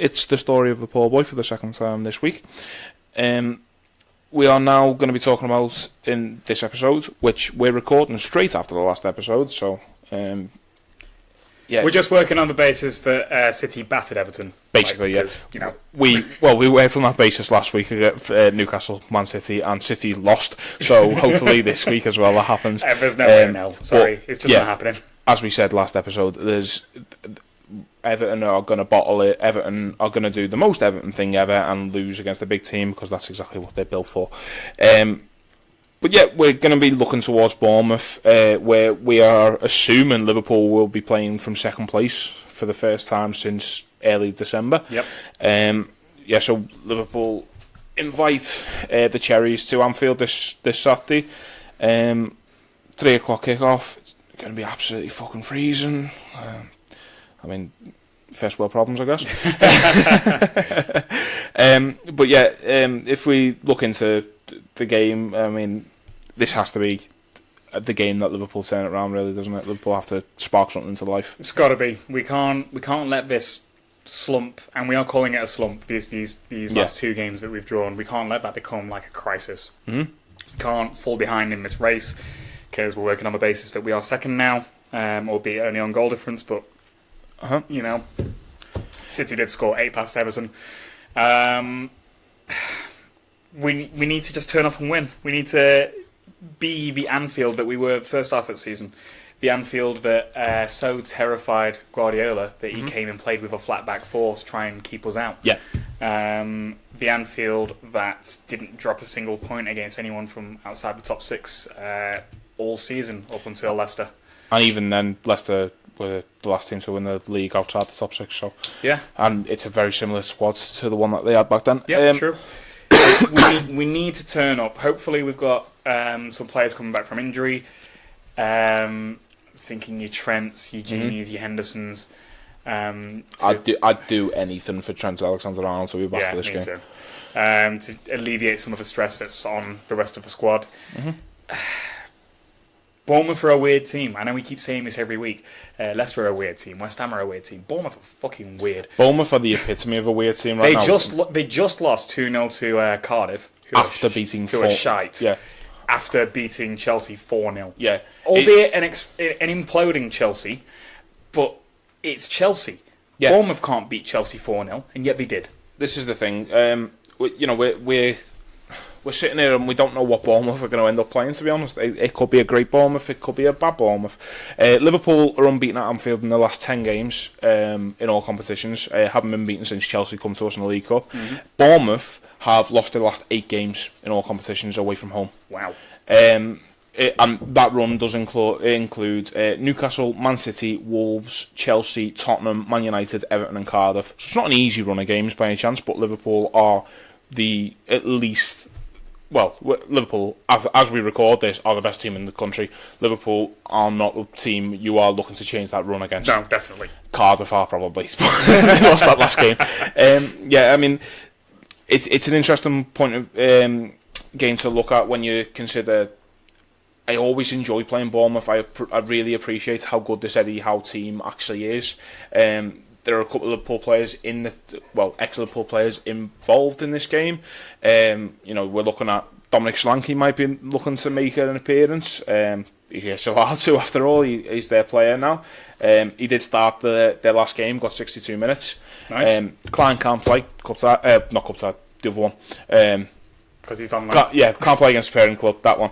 It's the story of the poor boy for the second time this week. We are now going to be talking about in this episode, which we're recording straight after the last episode. So, we're just working on the basis for City battered Everton. Basically, we worked on that basis last week against Newcastle, Man City, and City lost. So hopefully this week as well that happens. There's no way now. Sorry, it's just not happening. As we said last episode, Everton are going to bottle it. Everton are going to do the most Everton thing ever and lose against a big team because that's exactly what they're built for. But yeah, we're going to be looking towards Bournemouth, where we are assuming Liverpool will be playing from second place for the first time since early December. Yep. So Liverpool invite the Cherries to Anfield this Saturday. 3:00 kickoff. It's going to be absolutely fucking freezing. First world problems, I guess. But yeah, if we look into the game, this has to be the game that Liverpool turn it around, really, doesn't it? Liverpool have to spark something into life. It's got to be. We can't let this slump, and we are calling it a slump. These last two games that we've drawn, we can't let that become like a crisis. Mm-hmm. We can't fall behind in this race because we're working on the basis that we are second now, albeit only on goal difference, but. City did score 8 past Everton. We need to just turn up and win. We need to be the Anfield that we were first half of the season. The Anfield that so terrified Guardiola that he came and played with a flat back four to try and keep us out. Yeah. The Anfield that didn't drop a single point against anyone from outside the top 6 all season up until Leicester. And even then, Leicester were the last team to win the league outside the top 6. So yeah, and it's a very similar squad to the one that they had back then. Yeah, true. we need to turn up. Hopefully, we've got some players coming back from injury. Thinking your Trents, your Genies, your Hendersons. I'd do anything for Trent Alexander-Arnold to be back for this game. To alleviate some of the stress that's on the rest of the squad. Mm-hmm. Bournemouth are a weird team. I know we keep saying this every week. Leicester are a weird team. West Ham are a weird team. Bournemouth are fucking weird. Bournemouth are the epitome of a weird team right now. They just lost 2-0 to Cardiff. After beating who are shite. Yeah. After beating Chelsea 4-0. Yeah. Albeit an imploding Chelsea, but it's Chelsea. Yeah. Bournemouth can't beat Chelsea 4-0, and yet they did. This is the thing. We're sitting here and we don't know what Bournemouth are going to end up playing, to be honest. It could be a great Bournemouth, it could be a bad Bournemouth. Liverpool are unbeaten at Anfield in the last 10 games in all competitions. Haven't been beaten since Chelsea come to us in the League Cup. Mm-hmm. Bournemouth have lost their last 8 games in all competitions away from home. Wow. And that run does include Newcastle, Man City, Wolves, Chelsea, Tottenham, Man United, Everton and Cardiff. So it's not an easy run of games by any chance, but Liverpool are Liverpool, as we record this, are the best team in the country. Liverpool are not the team you are looking to change that run against. No, definitely. Cardiff are probably. They lost that last game. It's an interesting point of game to look at when you consider. I always enjoy playing Bournemouth. I really appreciate how good this Eddie Howe team actually is. There are a couple of Liverpool players ex-Liverpool players involved in this game. We're looking at Dominic Solanke might be looking to make an appearance. He's so hard to, after all. He's their player now. He did start their last game, got 62 minutes. Nice. Klein can't play. Not Cupside, the other one. Because he's on loan. Can't play against the parent club, that one.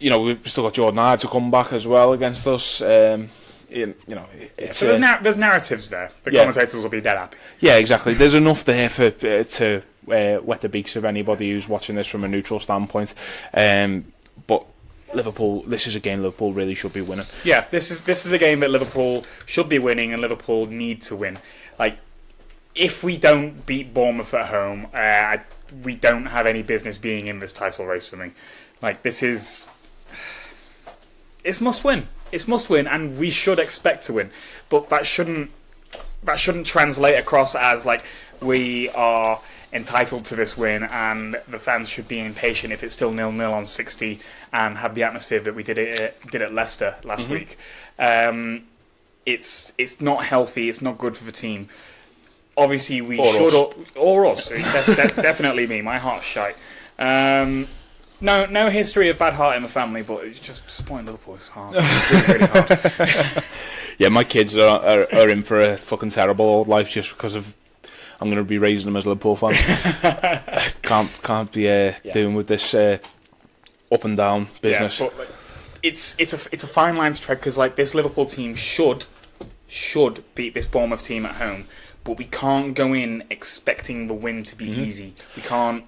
We've still got Jordan Hyde to come back as well against us. So there's narratives there. The commentators will be dead happy. Yeah, exactly. There's enough there to wet the beaks of anybody who's watching this from a neutral standpoint. But Liverpool, this is a game Liverpool really should be winning. Yeah, this is a game that Liverpool should be winning and Liverpool need to win. Like, if we don't beat Bournemouth at home, we don't have any business being in this title race for me. Like, it's must win. It's must win, and we should expect to win. But that shouldn't translate across as like we are entitled to this win, and the fans should be impatient if it's still 0-0 on 60 and have the atmosphere that we did at Leicester last week. It's not healthy. It's not good for the team. obviously we or should... Us. Or us. Definitely me. My heart's shite. No history of bad heart in the family, but it's just supporting Liverpool is hard. It's really hard. Yeah, my kids are in for a fucking terrible old life just because of I'm going to be raising them as Liverpool fans. can't be doing with this up and down business. Yeah, but it's a fine line to tread because like this Liverpool team should beat this Bournemouth team at home, but we can't go in expecting the win to be easy. We can't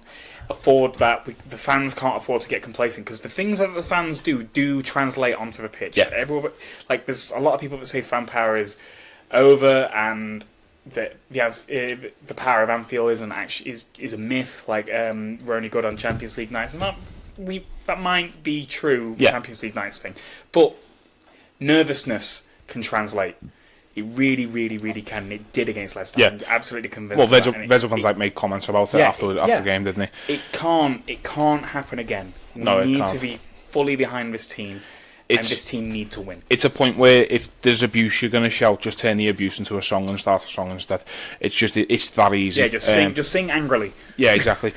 afford that. The fans can't afford to get complacent because the things that the fans do translate onto the pitch. Yeah. Like there's a lot of people that say fan power is over and the power of Anfield is a myth. Like we're only good on Champions League nights, and that might be true. Yeah. Champions League nights thing, but nervousness can translate. It really, really, really can. And it did against Leicester. Yeah. I'm absolutely convinced. Well, Vezo fans made comments about it after the game, didn't he? It can't happen again. We need to be fully behind this team, and this team need to win. It's a point where if there's abuse, you're going to shout. Just turn the abuse into a song and start a song instead. It's that easy. Yeah, just sing angrily. Yeah, exactly.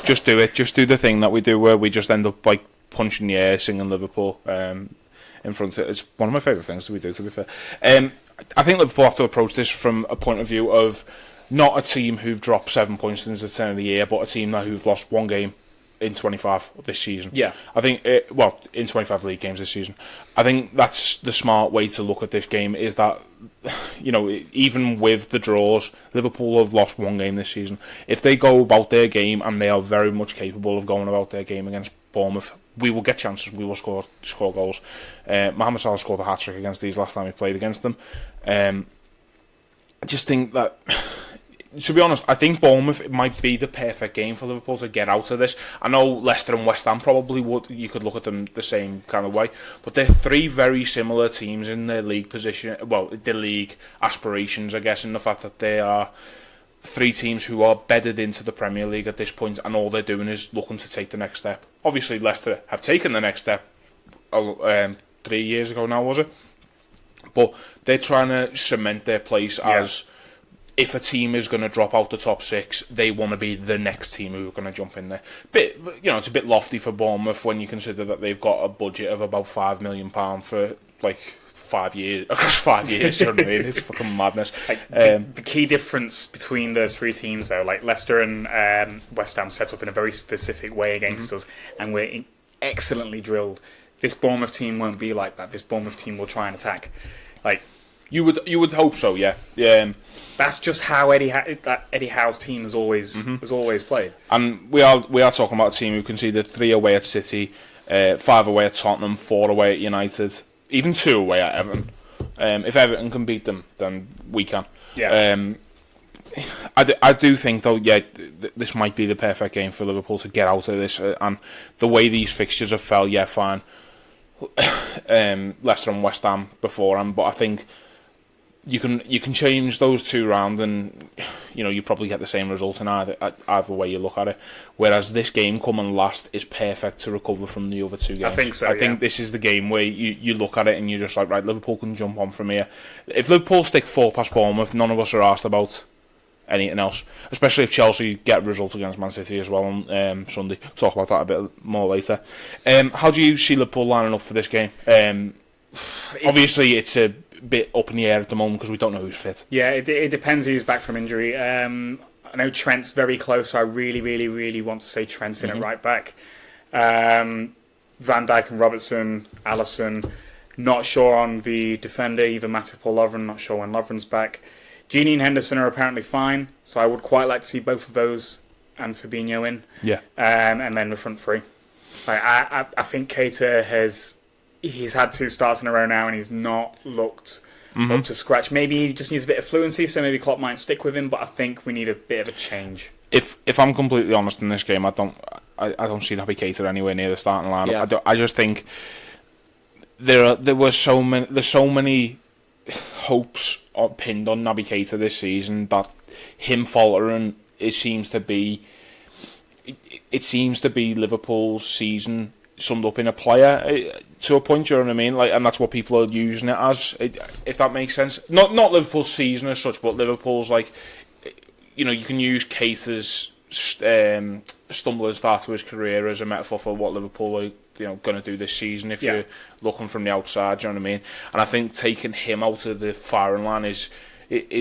just do it. Just do the thing that we do where we just end up like punching the air, singing Liverpool in front of it. It's one of my favourite things that we do, to be fair. I think Liverpool have to approach this from a point of view of not a team who've dropped 7 points since the turn of the year, but a team who've lost one game in 25 this season. Yeah. I think, in 25 league games this season. I think that's the smart way to look at this game, is that, even with the draws, Liverpool have lost one game this season. If they go about their game, and they are very much capable of going about their game against Bournemouth, we will get chances, we will score goals. Mohamed Salah scored a hat-trick against these last time he played against them. I just think that, to be honest, I think Bournemouth might be the perfect game for Liverpool to get out of this. I know Leicester and West Ham probably would, you could look at them the same kind of way, but they're three very similar teams in their league position, their league aspirations, I guess, in the fact that they are three teams who are bedded into the Premier League at this point, and all they're doing is looking to take the next step. Obviously, Leicester have taken the next step 3 years ago now, was it? But they're trying to cement their place as, if a team is going to drop out the top six, they want to be the next team who are going to jump in there. It's a bit lofty for Bournemouth when you consider that they've got a budget of about £5 million for 5 years. Across 5 years, do you know what I mean? It's fucking madness. The key difference between those three teams, though, like Leicester and West Ham set up in a very specific way against us, and we're excellently drilled. This Bournemouth team won't be like that. This Bournemouth team will try and attack. You would hope so, yeah. That's just how Eddie Howe's team has always played. And we are talking about a team who conceded 3 away at City, 5 away at Tottenham, 4 away at United, even 2 away at Everton. If Everton can beat them, then we can. Yeah. I do think though, this might be the perfect game for Liverpool to get out of this, and the way these fixtures have fell, fine. Leicester and West Ham beforehand, but I think you can change those two round, and you probably get the same result in either way you look at it. Whereas this game coming last is perfect to recover from the other 2 games. I think so. I think this is the game where you look at it and you're just like, right, Liverpool can jump on from here. If Liverpool stick 4 past Bournemouth, none of us are asked about anything else, especially if Chelsea get results against Man City as well on Sunday. Talk about that a bit more later. How do you see Liverpool lining up for this game? Obviously, it's a bit up in the air at the moment because we don't know who's fit. Yeah, it depends who's back from injury. I know Trent's very close, so I really, really, really want to say Trent in at right back. Van Dijk and Robertson, Alisson. Not sure on the defender, either Matip or Lovren. Not sure when Lovren's back. Gini and Henderson are apparently fine, so I would quite like to see both of those and Fabinho in. Yeah. And then the front three. I think Keita he's had 2 starts in a row now, and he's not looked up to scratch. Maybe he just needs a bit of fluency, so maybe Klopp might stick with him, but I think we need a bit of a change. If I'm completely honest in this game, I don't see Naby Keita anywhere near the starting lineup. Yeah. I just think there's so many hopes pinned on Naby Keita this season that him faltering seems to be Liverpool's season summed up in a player to a point, you know what I mean? And that's what people are using it as, if that makes sense. Not Liverpool's season as such, but Liverpool's you can use Keita's stumbling start to his career as a metaphor for what Liverpool are going to do this season if you're looking from the outside. Do you know what I mean? And I think taking him out of the firing line is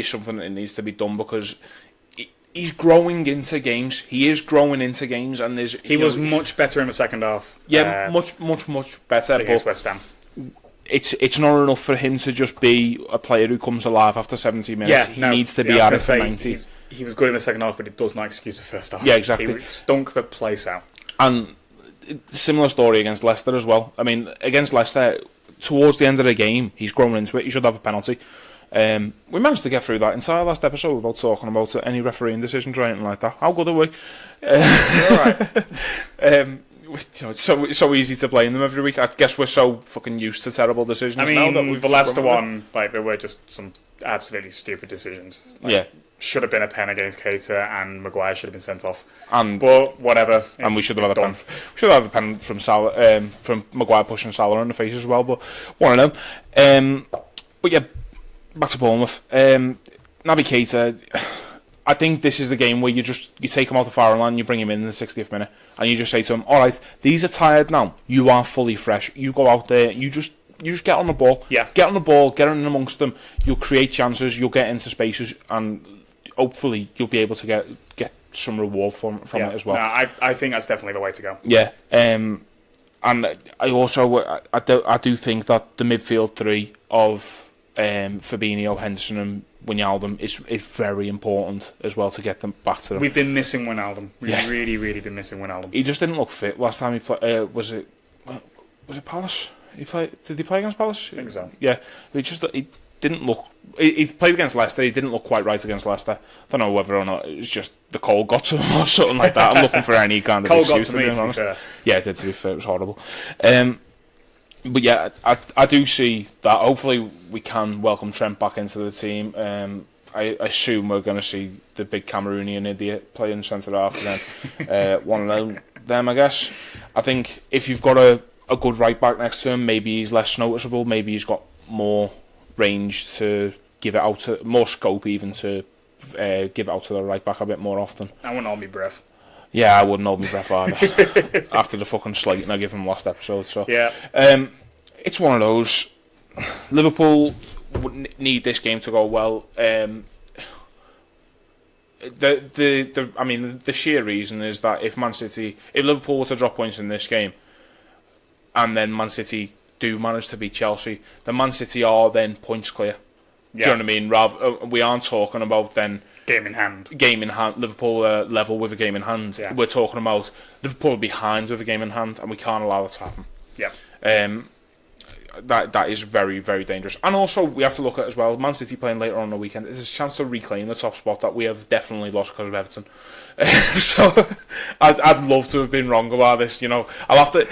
something that needs to be done, because he's growing into games. He is growing into games, and he was much better in the second half. Yeah, much better against West Ham. It's not enough for him to just be a player who comes alive after 70 minutes. He needs to be at it for 90. He was good in the second half, but it does not excuse the first half. Yeah, exactly. He stunk the place out. And similar story against Leicester as well. I mean, against Leicester, towards the end of the game, he's grown into it. He should have a penalty. We managed to get through that entire last episode without talking about any refereeing decisions or anything like that. How good are we? Alright. It's so easy to blame them every week. I guess we're so fucking used to terrible decisions. I mean, now that the Leicester one, there were just some absolutely stupid decisions. Should have been a pen against Keita, and Maguire should have been sent off. But whatever. And we should have had a pen. We should have had a pen from Salah, from Maguire pushing Salah in the face as well. But one of them. But yeah, back to Bournemouth. Naby Keita. I think this is the game where you take him out the firing line, you bring him in the 60th minute, and you just say to him, all right, these are tired now. You are fully fresh. You go out there. You just get on the ball. Yeah. Get on the ball. Get in amongst them. You'll create chances. You'll get into spaces, and hopefully you'll be able to get some reward from it as well. No, I think that's definitely the way to go. Yeah. And I also I do think that the midfield three of Fabinho, Henderson, and Wijnaldum is very important as well to get them back to them. We've been missing Wijnaldum. We've really been missing Wijnaldum. He just didn't look fit last time he played. Was it Palace? Did he play against Palace? I think so. Yeah. He didn't look. He played against Leicester. He didn't look quite right against Leicester. I don't know whether or not it was just the cold got to him or something like that. I'm looking for any kind of excuse, to be honest. Yeah, it did, to be fair. It was horrible. But yeah, I do see that. Hopefully we can welcome Trent back into the team. I assume we're going to see the big Cameroonian idiot playing centre half again. One of them, I guess. I think if you've got a good right back next to him, maybe he's less noticeable. Maybe he's got more range to give it out to, more scope even to give it out to the right back a bit more often. I wouldn't hold my breath. Yeah, I wouldn't hold my breath either. After the fucking slating I gave him last episode. So yeah, it's one of those. Liverpool need this game to go well. I mean, the sheer reason is that if Liverpool were to drop points in this game, and then Man City do manage to beat Chelsea, then Man City are then points clear. Yeah. Do you know what I mean? We aren't talking about then game in hand. Liverpool level with a game in hand. Yeah. We're talking about Liverpool behind with a game in hand, and we can't allow that to happen. Yeah. That is very, very dangerous. And also, we have to look at as well, Man City playing later on the weekend. There's a chance to reclaim the top spot that we have definitely lost because of Everton. So, I'd love to have been wrong about this. I'll have to.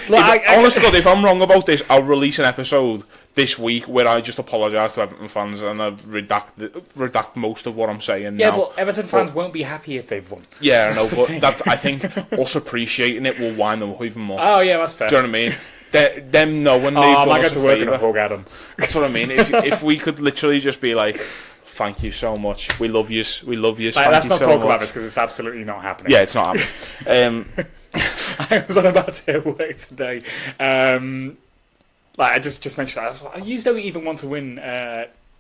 Honestly, God, if I'm wrong about this, I'll release an episode this week where I just apologise to Everton fans and I redact most of what I'm saying. Yeah, but Everton fans won't be happy if they've won. Yeah, I know, but I think us appreciating it will wind them up even more. Oh yeah, that's fair. Do you know what I mean? Them knowing they've done us a favour. Hug at them. That's what I mean. If we could literally just be like, thank you so much, we love you, let's not talk about this because it's absolutely not happening. Yeah, it's not happening. I was on about it at work today. I just mentioned I used don't even want to win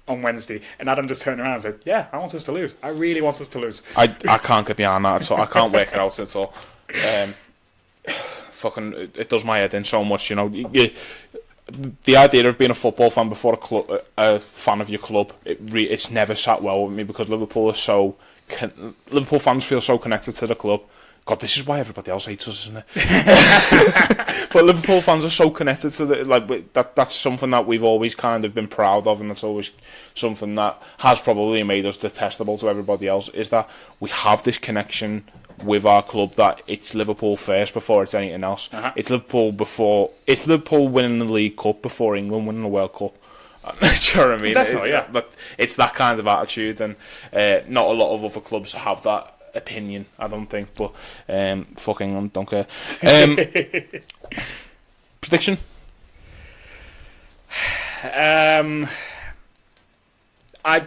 on Wednesday, and Adam just turned around and said, yeah, I want us to lose. I really want us to lose. I can't get behind that at all. I can't work it out at all. Fucking, it does my head in so much. The idea of being a football fan before a fan of your club, it's never sat well with me because Liverpool fans feel so connected to the club. God, this is why everybody else hates us, isn't it? But Liverpool fans are so connected to that's something that we've always kind of been proud of, and that's always something that has probably made us detestable to everybody else, is that we have this connection with our club that it's Liverpool first before it's anything else. Uh-huh. It's Liverpool winning the League Cup before England winning the World Cup. Do you know what I mean? Definitely, yeah. But it's that kind of attitude, and not a lot of other clubs have that opinion, I don't think, but fucking England don't care. Prediction? I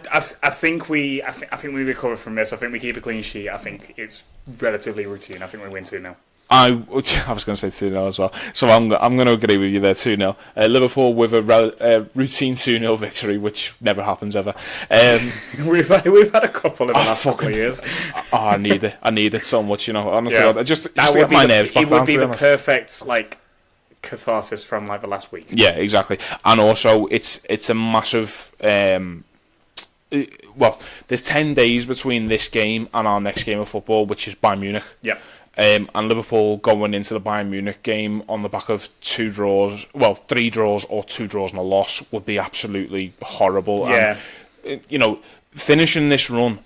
think we recover from this. I think we keep a clean sheet. I think it's relatively routine. I think we win 2-0. I was going to say 2-0 as well, so I'm going to agree with you there. 2-0. Liverpool with a routine 2-0 victory, which never happens ever. We've had a couple in the last couple of years. I need it so much, honestly. Yeah. That would be my nerves back. It would be the perfect catharsis from the last week. Yeah, exactly. And also, it's a massive. There's 10 days between this game and our next game of football, which is Bayern Munich. Yeah. And Liverpool going into the Bayern Munich game on the back of 3 draws or 2 draws and a loss would be absolutely horrible. Yeah. And, finishing this run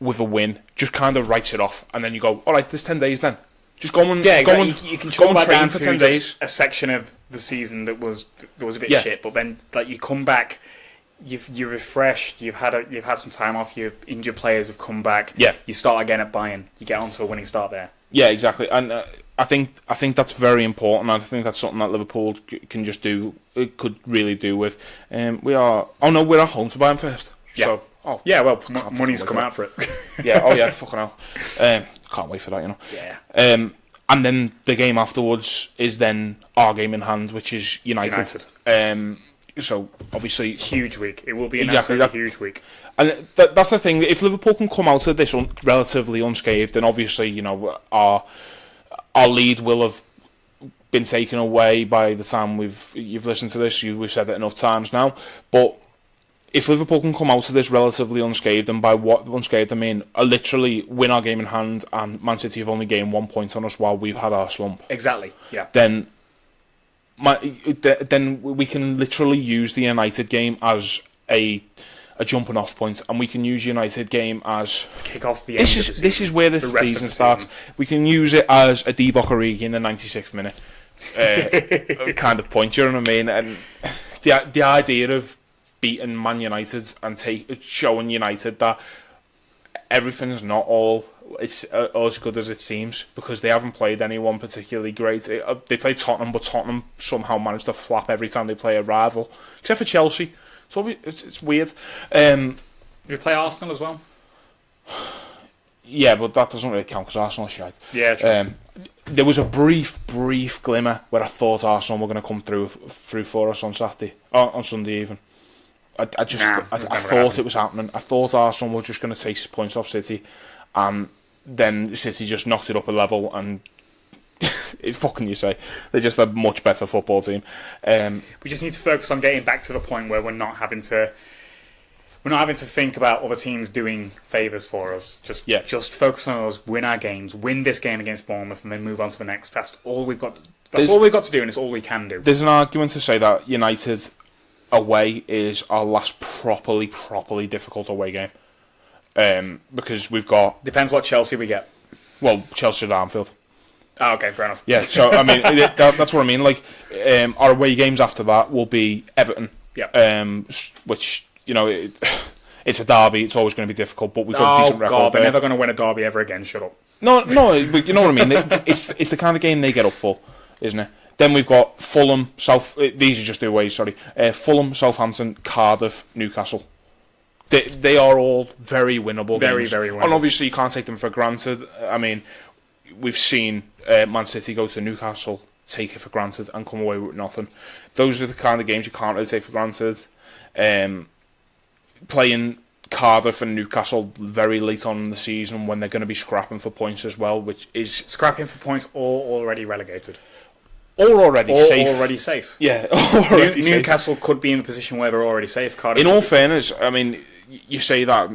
with a win just kind of writes it off, and then you go, all right, there's 10 days then. Just go and exactly. You can chalk that down for to 10 days. A section of the season that was a bit shit, but then you come back. You're refreshed. You've had some time off. Your injured players have come back. Yeah. You start again at Bayern. You get onto a winning start there. Yeah, exactly. And I think that's very important. I think that's something that Liverpool can just do. It could really do with. We're at home to Bayern first. Yeah. So, money's come out for it. Yeah. Oh yeah. Fucking hell. Can't wait for that. Yeah. And then the game afterwards is then our game in hand, which is United. So obviously, huge week. It will be an absolutely huge week. And that's the thing. If Liverpool can come out of this relatively unscathed, then obviously our lead will have been taken away by the time you've listened to this. We've said it enough times now. But if Liverpool can come out of this relatively unscathed, and by what unscathed I mean, literally win our game in hand, and Man City have only gained 1 point on us while we've had our slump. Exactly. Yeah. Then we can literally use the United game as a jumping off point, and we can use United game as kick off the. This is where this season starts. We can use it as a Divock Origi in the 96th minute kind of point. You know what I mean? And the idea of beating Man United and showing United that everything's not all it's as good as it seems, because they haven't played anyone particularly great. They played Tottenham, but Tottenham somehow managed to flap every time they play a rival, except for Chelsea. It's weird. We play Arsenal as well. Yeah, but that doesn't really count because Arsenal are shite. Yeah, true. There was a brief glimmer where I thought Arsenal were going to come through for us on Sunday even. I thought it was happening. I thought Arsenal were just going to take points off City, and then City just knocked it up a level, and it's fucking you say. They're just a much better football team. We just need to focus on getting back to the point where we're not having to think about other teams doing favours for us. Just focus on us, win our games, win this game against Bournemouth, and then move on to the next. That's all we've got. All we've got to do, and it's all we can do. There's an argument to say that United away is our last properly difficult away game. Because we've got... Depends what Chelsea we get. Well, Chelsea at Anfield. Oh, okay, fair enough. Yeah, so, I mean, that's what I mean. Like, our away games after that will be Everton. Yeah. Which, it's a derby. It's always going to be difficult, but we've got a decent record. Oh, God, they're never going to win a derby ever again. Shut up. No, but you know what I mean? It's the kind of game they get up for, isn't it? Then we've got Fulham, these are just the away, sorry. Fulham, Southampton, Cardiff, Newcastle. They are all very winnable games. Very winnable. And obviously you can't take them for granted. I mean, we've seen Man City go to Newcastle, take it for granted, and come away with nothing. Those are the kind of games you can't really take for granted. Playing Cardiff and Newcastle very late on in the season when they're going to be scrapping for points as well, which is... Scrapping for points or already relegated. Or already safe. Yeah, Newcastle could be in a position where they're already safe. Cardiff. In all fairness, I mean, you say that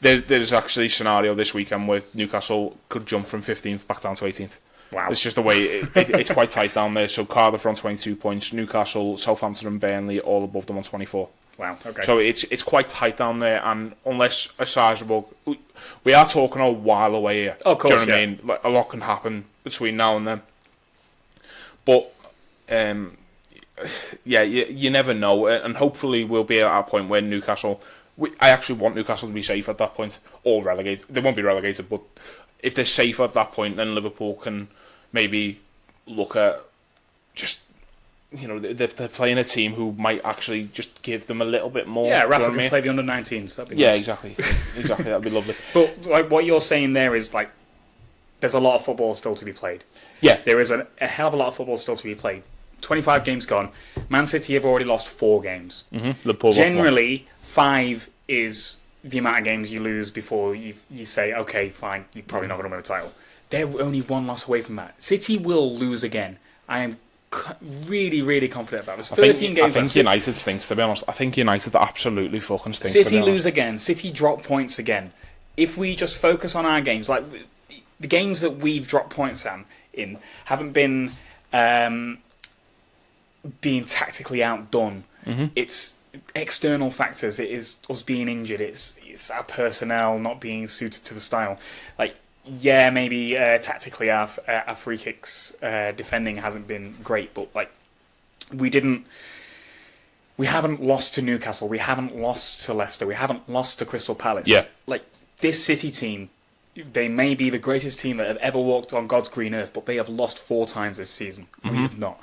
there's actually a scenario this weekend where Newcastle could jump from 15th back down to 18th. Wow. It's just the way it's quite tight down there. So Cardiff are on 22 points, Newcastle, Southampton and Burnley all above them on 24. Wow, okay. So it's quite tight down there, and unless a sizable... We are talking a while away here. Oh, of course, do you know what I mean? Like, a lot can happen between now and then. But, you never know, and hopefully we'll be at a point where Newcastle... I actually want Newcastle to be safe at that point, or relegated. They won't be relegated, but if they're safe at that point, then Liverpool can maybe look at just they're playing a team who might actually just give them a little bit more. Yeah, Rafa can play the under-19s. That'd be nice. Exactly. That'd be lovely. But like what you're saying there is like, there's a lot of football still to be played. Yeah, there is a hell of a lot of football still to be played. 25 games gone. Man City have already lost 4 games. Liverpool Generally, 5 is the amount of games you lose before you say, okay, fine, you're probably not going to win a title. They're only 1 loss away from that. City will lose again. I am really, really confident about this. 13 games. I think United stinks, to be honest. I think United absolutely fucking stinks. City lose again. City drop points again. If we just focus on our games, like the games that we've dropped points in haven't been being tactically outdone. It's external factors. It is us being injured. It's our personnel not being suited to the style. Like, yeah, maybe tactically our free kicks defending hasn't been great, but like we haven't lost to Newcastle, we haven't lost to Leicester, we haven't lost to Crystal Palace. Yeah. Like this City team, they may be the greatest team that have ever walked on God's green earth, but they have lost 4 times this season. We have not.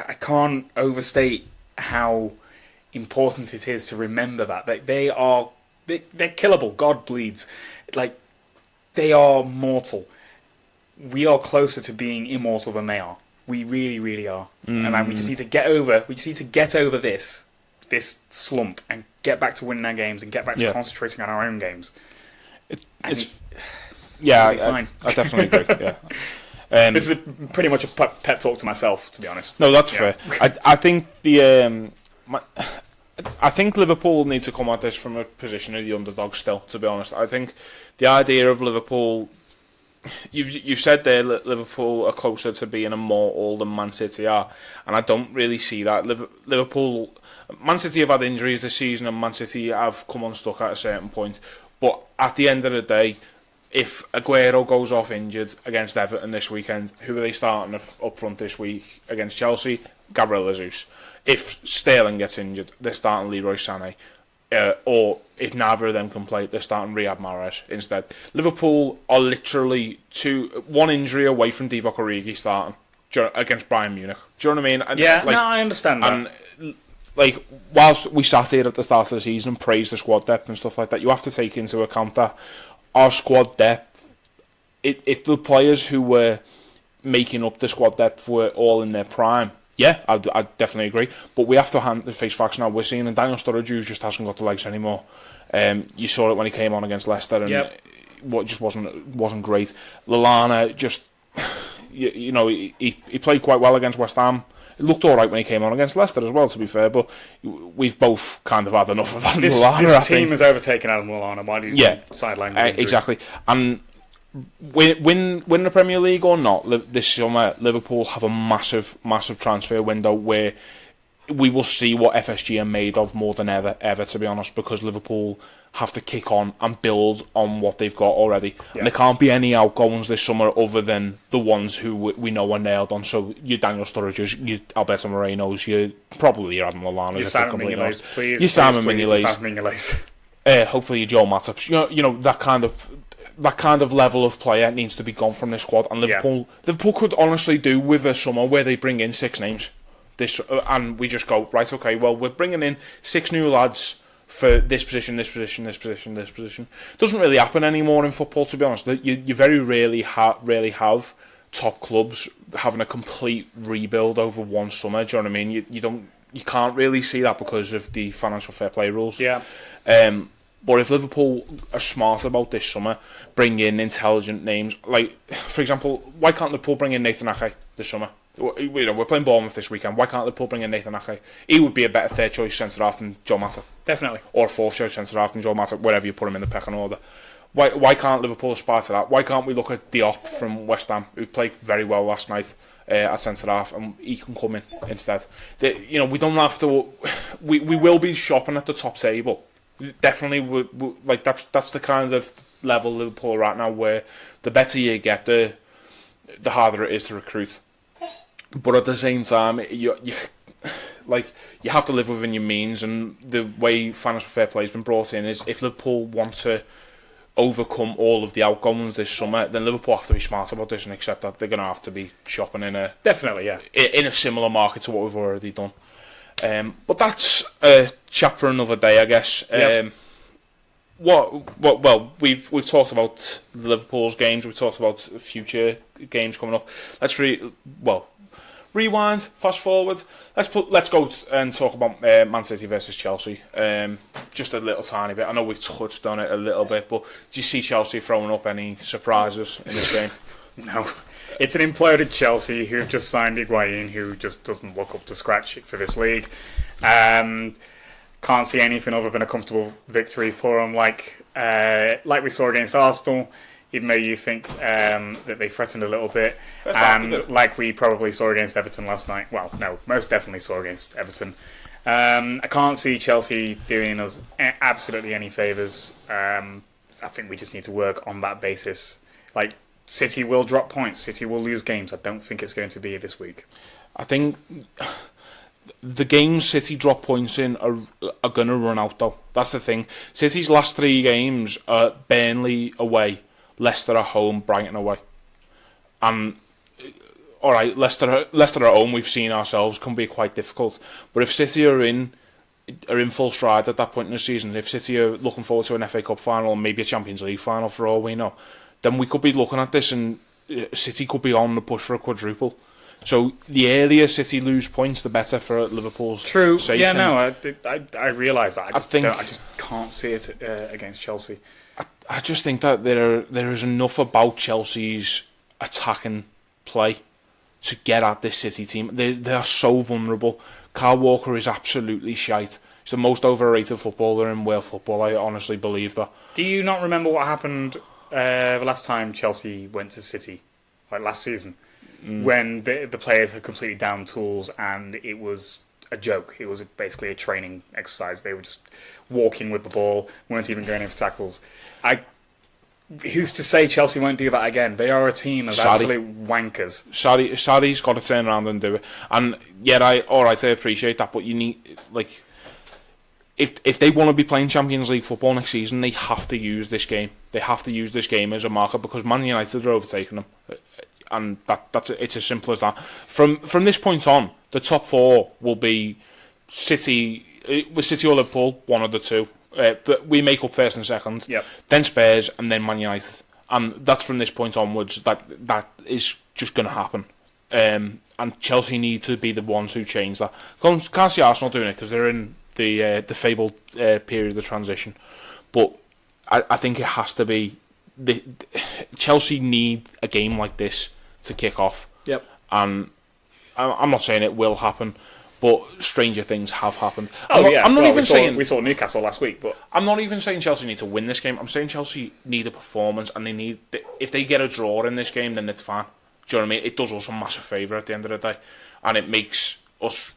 I can't overstate how important it is to remember that they're killable. God bleeds. Like, they are mortal. We are closer to being immortal than they are. We really, really are. And we just need to get over. We just need to get over this slump and get back to winning our games and get back to concentrating on our own games. I definitely agree. Yeah. This is pretty much a pep talk to myself, to be honest. No, that's fair. I think I think Liverpool need to come at this from a position of the underdog still, to be honest. I think the idea of Liverpool... You've said there that Liverpool are closer to being immortal than Man City are, and I don't really see that. Liverpool... Man City have had injuries this season, and Man City have come unstuck at a certain point. But at the end of the day, if Aguero goes off injured against Everton this weekend, who are they starting up front this week against Chelsea? Gabriel Jesus. If Sterling gets injured, they're starting Leroy Sané. Or if neither of them can play, they're starting Riyad Mahrez instead. Liverpool are literally 1 injury away from Divock Origi starting against Bayern Munich. Do you know what I mean? And, I understand that. And like, whilst we sat here at the start of the season and praised the squad depth and stuff like that, you have to take into account that our squad depth, if the players who were making up the squad depth were all in their prime, yeah, I'd definitely agree. But we have to face facts now. We're seeing that Daniel Sturridge just hasn't got the legs anymore. You saw it when he came on against Leicester, and what just wasn't great. Lallana just, he played quite well against West Ham. It looked all right when he came on against Leicester as well, to be fair. But we've both kind of had enough of Adam Lallana. This team has overtaken Adam Lallana while he's been sidelined. Exactly. And win the Premier League or not, this summer Liverpool have a massive transfer window where we will see what FSG are made of more than ever, to be honest, because Liverpool have to kick on and build on what they've got already. Yeah. And there can't be any outgoings this summer other than the ones who we know are nailed on. So your Daniel Sturridge's, your Alberto Moreno's, probably your Adam Lallana's. Your Simon Mignolet's, please. Your Simon Mignolet's. Hopefully your Joel Matip's. You know that kind of level of player needs to be gone from this squad. And Liverpool could honestly do with a summer where they bring in 6 names. And we just go, right, okay, well, we're bringing in 6 new lads for this position. Doesn't really happen anymore in football, to be honest. You very rarely have top clubs having a complete rebuild over one summer. Do you know what I mean? You can't really see that because of the financial fair play rules. Yeah. But if Liverpool are smart about this summer, bring in intelligent names, like, for example, why can't Liverpool bring in Nathan Ake this summer? We're playing Bournemouth this weekend. Why can't Liverpool bring in Nathan Ake? He would be a better third choice centre half than Joe Mata. Definitely. Or fourth choice centre half than Joe Mata, wherever you put him in the pecking order. Why can't Liverpool aspire to that? Why can't we look at Diop from West Ham, who played very well last night at centre half, and he can come in instead? We don't have to. We will be shopping at the top table. Definitely, like that's the kind of level Liverpool are at now, where the better you get, the harder it is to recruit. But at the same time, you have to live within your means, and the way financial fair play has been brought in is if Liverpool want to overcome all of the outgoings this summer, then Liverpool have to be smart about this and accept that they're going to have to be shopping in a similar market to what we've already done. But that's a chat for another day, I guess. Yep. Well, we've talked about Liverpool's games. We've talked about future games coming up. Let's rewind, fast forward. Let's go and talk about Man City versus Chelsea. Just a little tiny bit. I know we've touched on it a little bit, but do you see Chelsea throwing up any surprises in this game? No. It's an imploded Chelsea who've just signed Higuain, who just doesn't look up to scratch for this league. Can't see anything other than a comfortable victory for them, like we saw against Arsenal. Even though you think that they threatened a little bit, and like we probably saw against Everton last night. Well, no, most definitely saw against Everton. I can't see Chelsea doing us absolutely any favours. I think we just need to work on that basis. Like, City will drop points. City will lose games. I don't think it's going to be this week. I think the games City drop points in are going to run out, though. That's the thing. City's last 3 games are Burnley away, Leicester at home, Brighton away. And, alright, Leicester at home, we've seen ourselves, can be quite difficult. But if City are in full stride at that point in the season, if City are looking forward to an FA Cup final, or maybe a Champions League final for all we know, then we could be looking at this and City could be on the push for a quadruple. So the earlier City lose points, the better for Liverpool's sake. Yeah, no, I realise that. I just can't see it against Chelsea. I just think that there is enough about Chelsea's attacking play to get at this City team. They are so vulnerable. Kyle Walker is absolutely shite. He's the most overrated footballer in world football. I honestly believe that. Do you not remember what happened the last time Chelsea went to City, like last season, when the players had completely down tools and it was a joke? It was basically a training exercise. They were just walking with the ball, weren't even going in for tackles. Who's to say Chelsea won't do that again? They are a team of absolute wankers. Sarri's got to turn around and do it. And yeah, I appreciate that, but you need, like, if they want to be playing Champions League football next season, they have to use this game. They have to use this game as a marker because Man United are overtaking them, and it's as simple as that. From this point on, the top 4 will be City, with City or Liverpool, one of the two. But we make up first and second, then Spurs, and then Man United, and that's from this point onwards. That is just going to happen, and Chelsea need to be the ones who change that. Can't see Arsenal doing it because they're in the fabled period of transition, but I think it has to be Chelsea need a game like this to kick off. And I'm not saying it will happen, but stranger things have happened. We saw Newcastle last week, but I'm not even saying Chelsea need to win this game. I'm saying Chelsea need a performance, and if they get a draw in this game, then it's fine. Do you know what I mean? It does us a massive favour at the end of the day, and it makes us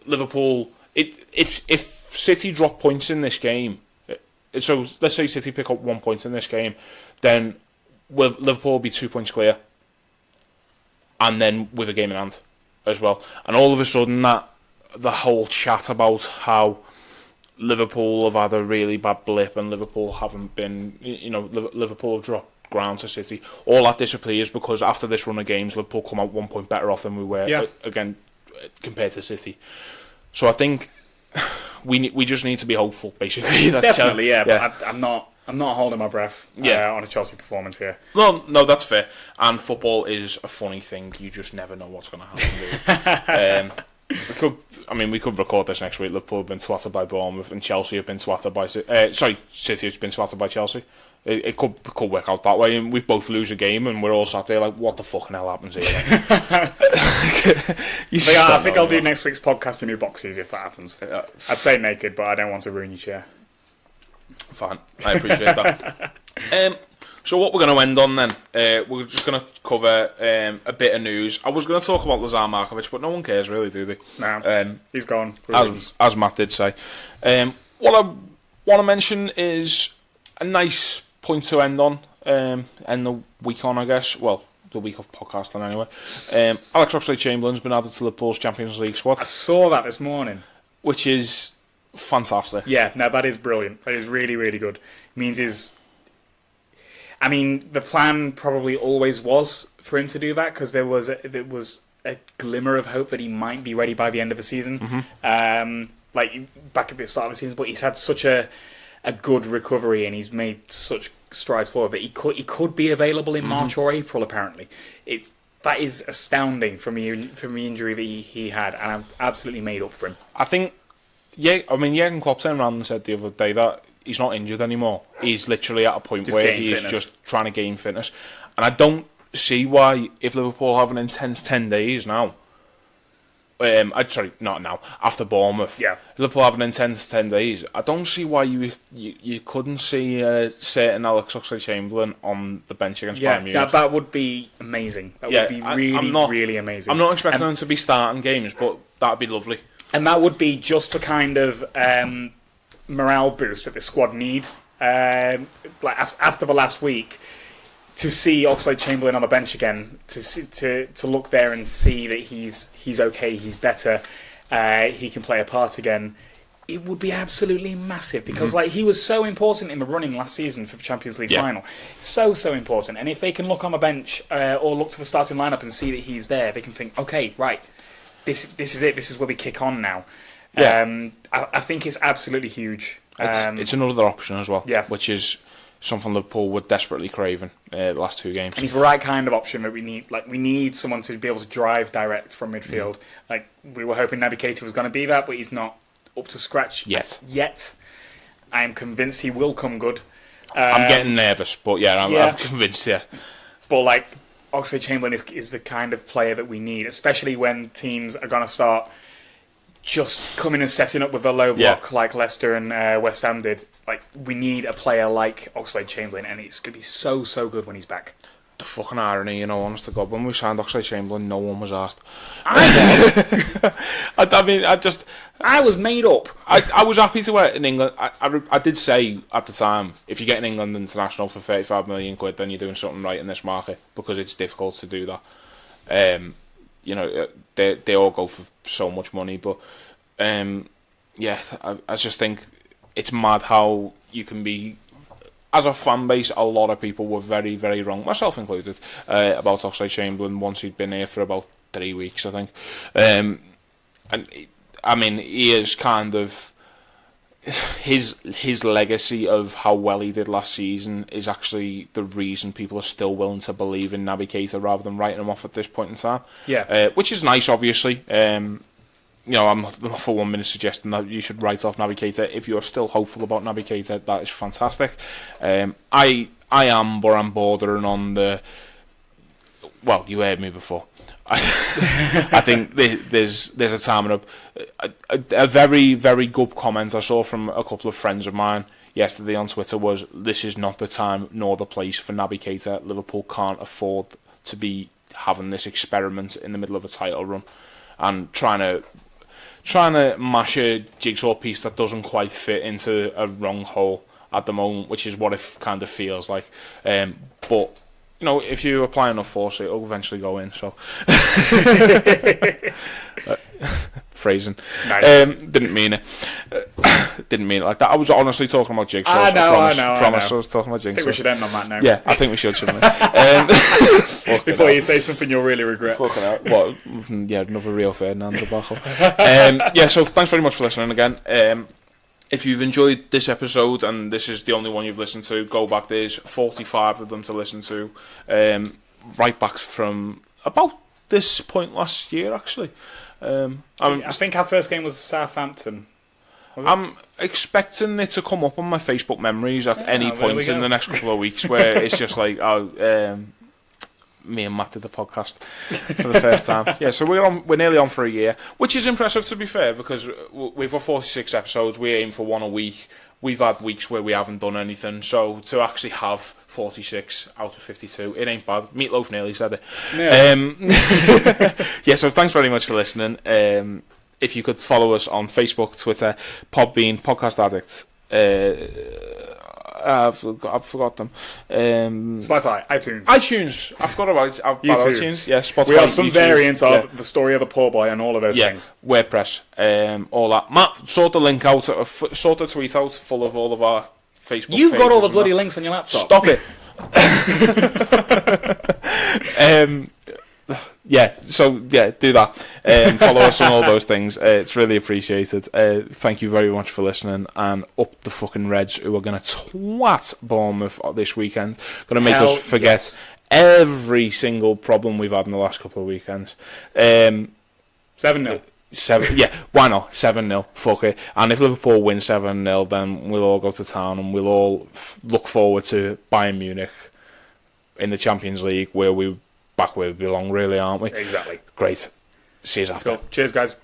Liverpool. If City drop points in this game, so let's say City pick up 1 point in this game, then Liverpool will be 2 points clear, and then with a game in hand as well. And all of a sudden, the whole chat about how Liverpool have had a really bad blip and Liverpool haven't been, Liverpool have dropped ground to City, all that disappears because after this run of games, Liverpool come out 1 point better off than we were again compared to City. So I think we just need to be hopeful, basically. Definitely, but I'm not holding my breath on a Chelsea performance here. Well, no, that's fair. And football is a funny thing. You just never know what's going to happen. We could record this next week. Liverpool have been twatted by Bournemouth, and Chelsea have been twatted by City has been twatted by Chelsea. It could work out that way, and we both lose a game, and we're all sat there like, what the fucking hell happens here? I think I'll do next week's podcast in new boxes if that happens. I'd say naked, but I don't want to ruin your chair. Fine, I appreciate that. So what we're going to end on then, we're just going to cover a bit of news. I was going to talk about Lazar Markovic, but no one cares really, do they? No, he's gone. As Matt did say. What I want to mention is a nice point to end on, end the week on, I guess. Well, the week of podcasting anyway. Alex Oxlade-Chamberlain's been added to Liverpool's Champions League squad. I saw that this morning. Which is fantastic. Yeah, no, that is brilliant. That is really, really good. Means the plan probably always was for him to do that, because there was a glimmer of hope that he might be ready by the end of the season. Back at the start of the season, but he's had such a good recovery, and he's made such strides forward that he could be available in March or April. Apparently, that is astounding from the injury that he had, and I'm absolutely made up for him. I think, Jurgen Klopp turned around and said the other day that he's not injured anymore. He's literally at a point where he's just trying to gain fitness, and I don't see why, if Liverpool have an intense 10 days now. Not now. After Bournemouth, Liverpool have an intense 10 days. I don't see why you couldn't see certain Alex Oxlade-Chamberlain on the bench against Bayern Munich. That would be amazing. That would be really amazing. I'm not expecting them to be starting games, but that'd be lovely. And that would be just a kind of morale boost that the squad need. After the last week, to see Oxlade-Chamberlain on the bench again, to look there and see that he's okay, he's better, he can play a part again, it would be absolutely massive, because he was so important in the running last season for the Champions League final. So important. And if they can look on the bench or look to the starting lineup and see that he's there, they can think, okay, right, this is it. This is where we kick on now. I think it's absolutely huge. It's another option as well, which is something Liverpool were desperately craving the last 2 games. And he's the right kind of option that we need. We need someone to be able to drive direct from midfield. We were hoping Naby Keita was going to be that, but he's not up to scratch yet. I am convinced he will come good. I'm getting nervous, but I'm convinced. But Oxlade-Chamberlain is the kind of player that we need, especially when teams are going to start just coming and setting up with a low block like Leicester and West Ham did. We need a player like Oxlade-Chamberlain, and it's going to be so good when he's back. The fucking irony, honest to God, when we signed Oxlade-Chamberlain, no one was asked. I was. I was made up. I was happy to wear it in England. I did say at the time, if you get an England international for 35 million quid, then you're doing something right in this market, because it's difficult to do that. They all go for so much money, but I just think it's mad how you can be, as a fan base, a lot of people were very, very wrong, myself included, about Oxlade-Chamberlain once he'd been here for about 3 weeks, I think. And he is kind of, his legacy of how well he did last season is actually the reason people are still willing to believe in Naby Keita rather than writing him off at this point in time. Which is nice, obviously. I'm not for 1 minute suggesting that you should write off Naby Keita. If you're still hopeful about Naby Keita, that is fantastic. I am, but I'm bordering on the... Well, you heard me before. I think there's a time and a very, very good comment I saw from a couple of friends of mine yesterday on Twitter was, this is not the time nor the place for Naby Keita. Liverpool can't afford to be having this experiment in the middle of a title run and trying to mash a jigsaw piece that doesn't quite fit into a wrong hole at the moment, which is what it kind of feels like. But if you apply enough force, it'll eventually go in. So, phrasing. Nice. Didn't mean it. Didn't mean it like that. I was honestly talking about jigsaws. I promise. I was talking about jigsaws. I think we should end on that note. Yeah, I think we should, shouldn't we? Before you say something you'll really regret. Fucking out. What? Yeah, another Rio Ferdinand debacle. So thanks very much for listening again. If you've enjoyed this episode and this is the only one you've listened to, go back. There's 45 of them to listen to. Right back from about this point last year, actually. I think our first game was Southampton. I'm expecting it to come up on my Facebook memories at any point in the next couple of weeks, where it's just like, me and Matt did the podcast for the first time. Yeah, so we're nearly on for a year, which is impressive, to be fair, because we've got 46 episodes. We aim for one a week. We've had weeks where we haven't done anything, so to actually have 46 out of 52, it ain't bad. Meatloaf nearly said it. Yeah. So thanks very much for listening. If you could follow us on Facebook, Twitter, Podbean, Podcast Addict, I've forgot them. Spotify, iTunes. I forgot about YouTube. iTunes. Yeah, Spotify. We are some YouTube, variants of the story of a poor boy and all of those things. WordPress, all that. Matt, sort the link out, sort the tweet out full of all of our Facebook. You've got all the pages bloody and links on your laptop. Stop it. Do that. Follow us on all those things. It's really appreciated. Thank you very much for listening. And up the fucking Reds, who are going to twat Bournemouth this weekend. Going to make us forget every single problem we've had in the last couple of weekends. 7-0. Why not? 7-0. Fuck it. And if Liverpool win 7-0, then we'll all go to town and we'll all look forward to Bayern Munich in the Champions League, where we back where we belong, really, aren't we? Exactly. Great. See you after. Cool. Cheers, guys.